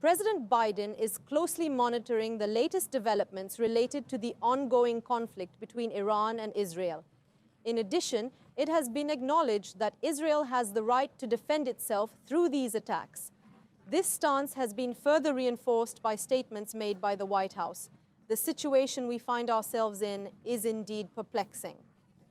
President Biden is closely monitoring the latest developments related to the ongoing conflict between Iran and Israel. In addition, it has been acknowledged that Israel has the right to defend itself through these attacks. This stance has been further reinforced by statements made by the White House. The situation we find ourselves in is indeed perplexing.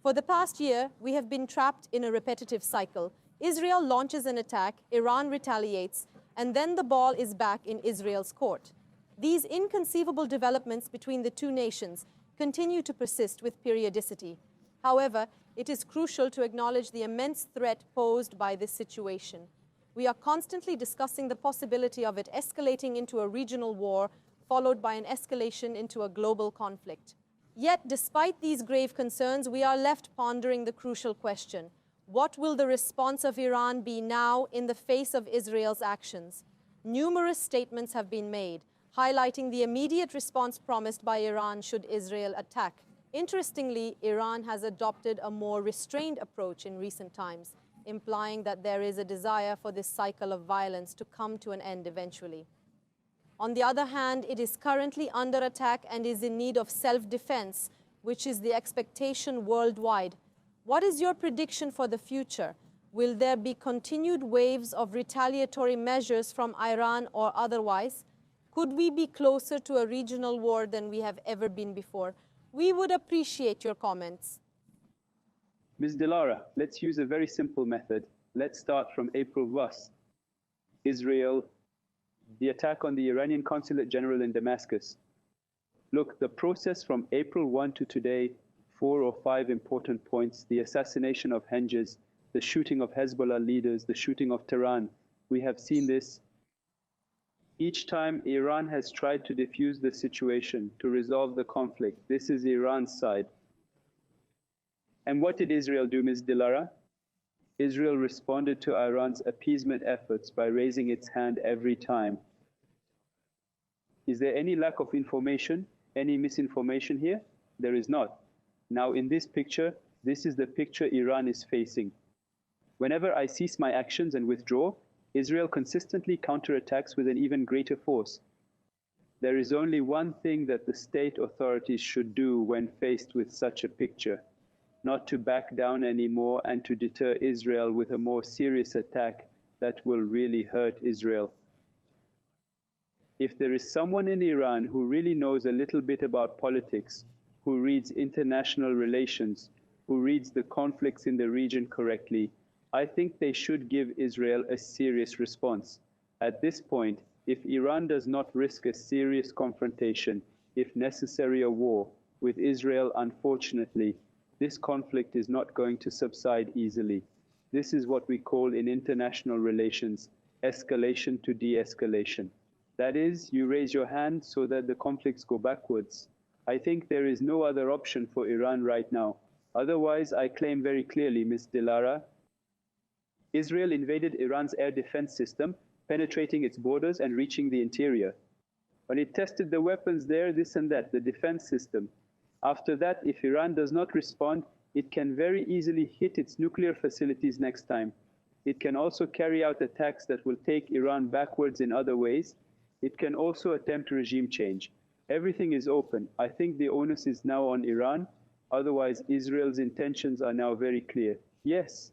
For the past year, we have been trapped in a repetitive cycle. Israel launches an attack, Iran retaliates, and then the ball is back in Israel's court. These inconceivable developments between the two nations continue to persist with periodicity. However, it is crucial to acknowledge the immense threat posed by this situation. We are constantly discussing the possibility of it escalating into a regional war, followed by an escalation into a global conflict. Yet, despite these grave concerns, we are left pondering the crucial question: what will the response of Iran be now in the face of Israel's actions? Numerous statements have been made, highlighting the immediate response promised by Iran should Israel attack. Interestingly, Iran has adopted a more restrained approach in recent times, implying that there is a desire for this cycle of violence to come to an end eventually. On the other hand, it is currently under attack and is in need of self-defense, which is the expectation worldwide. What is your prediction for the future? Will there be continued waves of retaliatory measures from Iran or otherwise? Could we be closer to a regional war than we have ever been before? We would appreciate your comments. Ms. Dilara, let's use a very simple method. Let's start from April 1st. Israel, the attack on the Iranian Consulate General in Damascus. Look, the process from April 1 to today, 4 or 5 important points: the assassination of Hengiz, the shooting of Hezbollah leaders, the shooting of Tehran. We have seen this. Each time Iran has tried to defuse the situation, to resolve the conflict. This is Iran's side. And what did Israel do, Ms. Dilara? Israel responded to Iran's appeasement efforts by raising its hand every time. Is there any lack of information, any misinformation here? There is not. Now in this picture, this is the picture Iran is facing. Whenever I cease my actions and withdraw, Israel consistently counterattacks with an even greater force. There is only one thing that the state authorities should do when faced with such a picture: not to back down anymore and to deter Israel with a more serious attack that will really hurt Israel. If there is someone in Iran who really knows a little bit about politics, who reads international relations, who reads the conflicts in the region correctly, I think they should give Israel a serious response. At this point, if Iran does not risk a serious confrontation, if necessary a war, with Israel, unfortunately, this conflict is not going to subside easily. This is what we call in international relations escalation to de-escalation. That is, you raise your hand so that the conflicts go backwards. I think there is no other option for Iran right now. Otherwise, I claim very clearly, Ms. Dilara, Israel invaded Iran's air defense system, penetrating its borders and reaching the interior. When it tested the weapons there, this and that, the defense system. After that, if Iran does not respond, it can very easily hit its nuclear facilities next time. It can also carry out attacks that will take Iran backwards in other ways. It can also attempt regime change. Everything is open. I think the onus is now on Iran. Otherwise, Israel's intentions are now very clear. Yes,